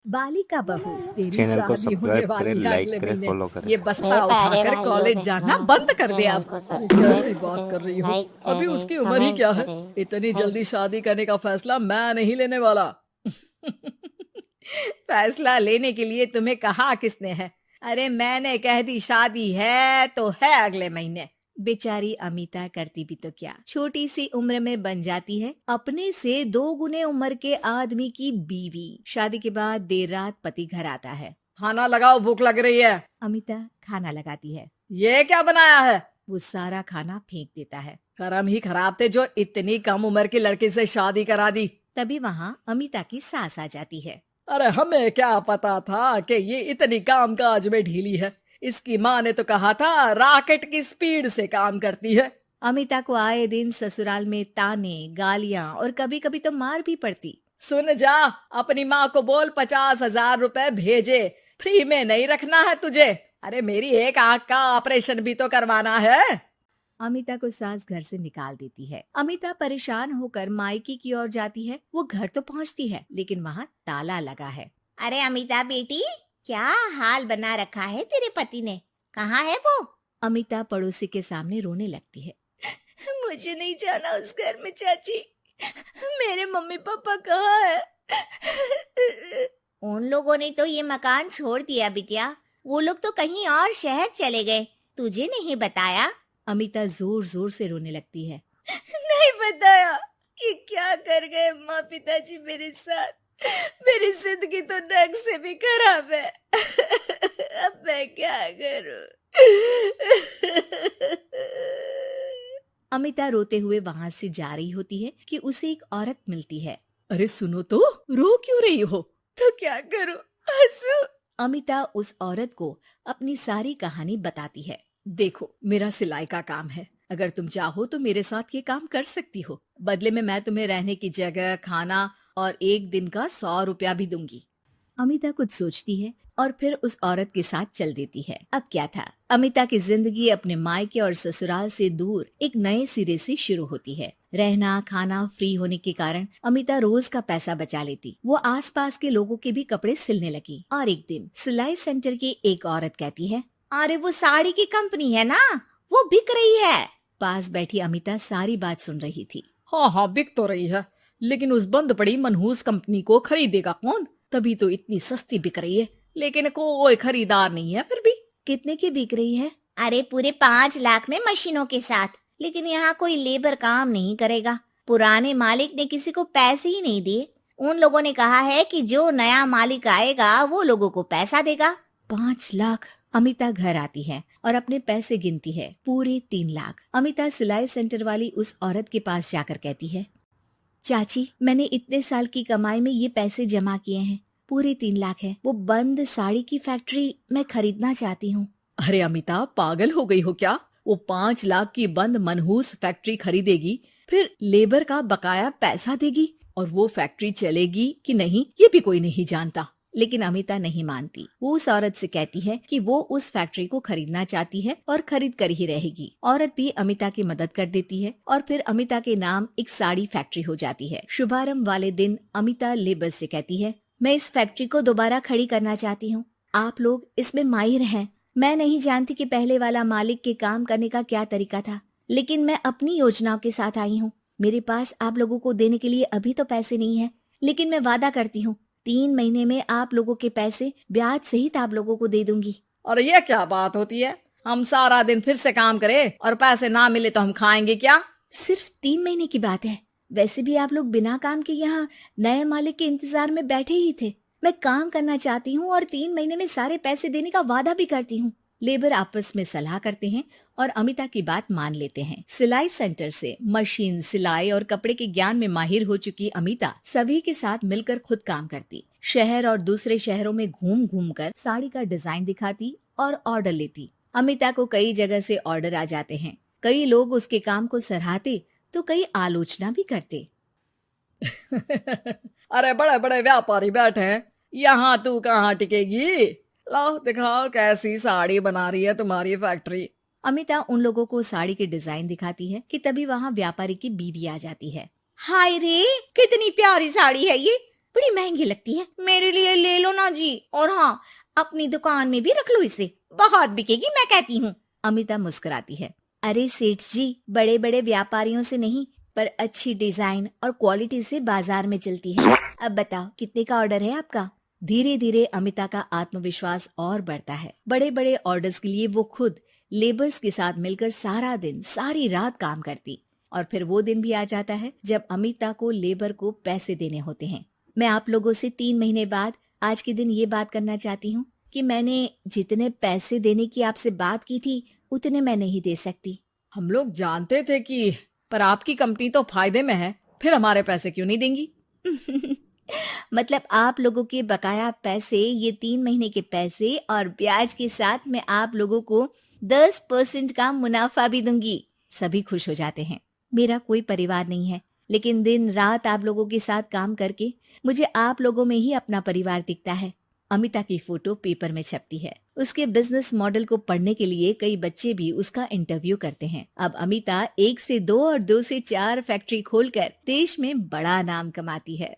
बालिका बहू, तेरी चैनल को शादी होने सब्सक्राइब करें, वाली है लाइक अगले करें, महीने। फॉलो करें। ये मेरे बस्ता प्यारे उठाकर भाइयों कॉलेज जाना बहनों, बंद कर दे चैनल अब। को अरे कैसी सब्सक्राइब बात कर रही करें, हो? लाइक अभी करें, उसकी उम्र ही कमेंट क्या है? करें। इतनी थैंक जल्दी शादी करने का फैसला मैं नहीं लेने वाला। फैसला लेने के लिए तुम्हें कहा किसने है? अरे मैंने कह दी शादी है तो है अगले महीने। बेचारी अमिता करती भी तो क्या, छोटी सी उम्र में बन जाती है अपने से 2 गुने उम्र के आदमी की बीवी। शादी के बाद देर रात पति घर आता है। खाना लगाओ, भूख लग रही है। अमिता खाना लगाती है। ये क्या बनाया है? वो सारा खाना फेंक देता है। कर्म ही खराब थे जो इतनी कम उम्र के लड़के से शादी करा दी। तभी वहाँ अमिता की सास आ जाती है। अरे हमें क्या पता था कि ये इतनी कामकाज में ढीली है। इसकी माँ ने तो कहा था रॉकेट की स्पीड से काम करती है। अमिता को आए दिन ससुराल में ताने, गालियां और कभी कभी तो मार भी पड़ती। सुन जा, अपनी माँ को बोल 50,000 रुपए भेजे, फ्री में नहीं रखना है तुझे। अरे मेरी एक आंख का ऑपरेशन भी तो करवाना है। अमिता को सास घर से निकाल देती है। अमिता परेशान होकर मायके की ओर जाती है। वो घर तो पहुंचती है लेकिन वहाँ ताला लगा है। अरे अमिता बेटी, क्या हाल बना रखा है तेरे पति ने? कहाँ है वो? अमिता पड़ोसी के सामने रोने लगती है। मुझे नहीं जाना उस घर में चाची। मेरे मम्मी पापा कहाँ है? उन लोगों ने तो ये मकान छोड़ दिया बिटिया। वो लोग तो कहीं और शहर चले गए, तुझे नहीं बताया? अमिता जोर जोर से रोने लगती है। नहीं बताया। ये क्या कर गए माँ पिताजी मेरे साथ? मेरी जिंदगी तो नर्क से भी खराब है। अब मैं क्या करूं? अमिता रोते हुए वहां से जा रही होती है कि उसे एक औरत मिलती है। अरे सुनो तो, रो क्यों रही हो? तो क्या करूं? हंसू? अमिता उस औरत को अपनी सारी कहानी बताती है। देखो, मेरा सिलाई का काम है। अगर तुम चाहो तो मेरे साथ ये काम कर सकती हो। बदले में मैं तुम्हें रहने की जगह, खाना और 1 दिन का 100 रुपया भी दूंगी। अमिता कुछ सोचती है और फिर उस औरत के साथ चल देती है। अब क्या था, अमिता की जिंदगी अपने मायके और ससुराल से दूर एक नए सिरे से शुरू होती है। रहना खाना फ्री होने के कारण अमिता रोज का पैसा बचा लेती। वो आसपास के लोगों के भी कपड़े सिलने लगी। और एक दिन सिलाई सेंटर की एक औरत कहती है, अरे वो साड़ी की कंपनी है ना, वो बिक रही है। पास बैठी अमिता सारी बात सुन रही थी। हाँ हाँ, बिक तो रही है, लेकिन उस बंद पड़ी मनहूस कंपनी को खरीदेगा कौन? तभी तो इतनी सस्ती बिक रही है, लेकिन कोई खरीदार नहीं है फिर भी। कितने की बिक रही है? अरे पूरे 5 लाख में मशीनों के साथ। लेकिन यहाँ कोई लेबर काम नहीं करेगा। पुराने मालिक ने किसी को पैसे ही नहीं दिए। उन लोगों ने कहा है कि जो नया मालिक आएगा वो लोगों को पैसा देगा। 5 लाख। अमिता घर आती है और अपने पैसे गिनती है, पूरे 3 लाख। अमिता सिलाई सेंटर वाली उस औरत के पास जाकर कहती है, चाची, मैंने इतने साल की कमाई में ये पैसे जमा किए हैं, पूरे 3 लाख है। वो बंद साड़ी की फैक्ट्री मैं खरीदना चाहती हूँ। अरे अमिता, पागल हो गई हो क्या? वो 5 लाख की बंद मनहूस फैक्ट्री खरीदेगी, फिर लेबर का बकाया पैसा देगी, और वो फैक्ट्री चलेगी कि नहीं ये भी कोई नहीं जानता। लेकिन अमिता नहीं मानती। वो उस औरत से कहती है कि वो उस फैक्ट्री को खरीदना चाहती है और खरीद कर ही रहेगी। औरत भी अमिता की मदद कर देती है और फिर अमिता के नाम एक साड़ी फैक्ट्री हो जाती है। शुभारंभ वाले दिन अमिता लेबर से कहती है, मैं इस फैक्ट्री को दोबारा खड़ी करना चाहती हूँ। आप लोग इसमें माहिर हैं। मैं नहीं जानती कि पहले वाला मालिक के काम करने का क्या तरीका था, लेकिन मैं अपनी योजनाओं के साथ आई हूँ। मेरे पास आप लोगों को देने के लिए अभी तो पैसे नहीं है, लेकिन मैं वादा करती हूँ 3 महीने में आप लोगों के पैसे ब्याज सहित आप लोगों को दे दूंगी। और ये क्या बात होती है? हम सारा दिन फिर से काम करें और पैसे ना मिले तो हम खाएंगे क्या? सिर्फ 3 महीने की बात है। वैसे भी आप लोग बिना काम के यहाँ नए मालिक के इंतजार में बैठे ही थे। मैं काम करना चाहती हूँ और 3 महीने में सारे पैसे देने का वादा भी करती हूँ। लेबर आपस में सलाह करते हैं और अमिता की बात मान लेते हैं। सिलाई सेंटर से मशीन, सिलाई और कपड़े के ज्ञान में माहिर हो चुकी अमिता सभी के साथ मिलकर खुद काम करती। शहर और दूसरे शहरों में घूम घूम कर साड़ी का डिजाइन दिखाती और ऑर्डर लेती। अमिता को कई जगह से ऑर्डर आ जाते हैं। कई लोग उसके काम को सराहते तो कई आलोचना भी करते। अरे बड़े बड़े व्यापारी बैठे हैं, यहाँ तू कहाँ टिकेगी? लाओ दिखाओ कैसी साड़ी बना रही है तुम्हारी फैक्ट्री। अमिता उन लोगों को साड़ी के डिजाइन दिखाती है कि तभी वहाँ व्यापारी की बीवी आ जाती है। हाय रे, कितनी प्यारी साड़ी है ये, बड़ी महंगी लगती है। मेरे लिए ले लो ना जी, और हाँ, अपनी दुकान में भी रख लो इसे, बहुत बिकेगी मैं कहती हूँ। अमिता मुस्कुराती है। अरे सेठ जी, बड़े बड़े व्यापारियों से नहीं, पर अच्छी डिजाइन और क्वालिटी से बाजार में चलती है। अब बताओ कितने का ऑर्डर है आपका? धीरे धीरे अमिता का आत्मविश्वास और बढ़ता है। बड़े बड़े ऑर्डर्स के लिए वो खुद लेबर्स के साथ मिलकर सारा दिन सारी रात काम करती। और फिर वो दिन भी आ जाता है जब अमिता को लेबर को पैसे देने होते हैं। मैं आप लोगों से 3 महीने बाद आज के दिन ये बात करना चाहती हूँ कि मैंने जितने पैसे देने की आपसे बात की थी उतने मैं नहीं दे सकती। हम लोग जानते थे कि पर आपकी कंपनी तो फायदे में है, फिर हमारे पैसे क्यों नहीं देंगी? मतलब आप लोगों के बकाया पैसे, ये 3 महीने के पैसे और ब्याज के साथ मैं आप लोगों को 10% का मुनाफा भी दूंगी। सभी खुश हो जाते हैं। मेरा कोई परिवार नहीं है, लेकिन दिन रात आप लोगों के साथ काम करके मुझे आप लोगों में ही अपना परिवार दिखता है। अमिता की फोटो पेपर में छपती है। उसके बिजनेस मॉडल को पढ़ने के लिए कई बच्चे भी उसका इंटरव्यू करते हैं। अब अमिता 1 से 2 और 2 से 4 फैक्ट्री खोलकर देश में बड़ा नाम कमाती है।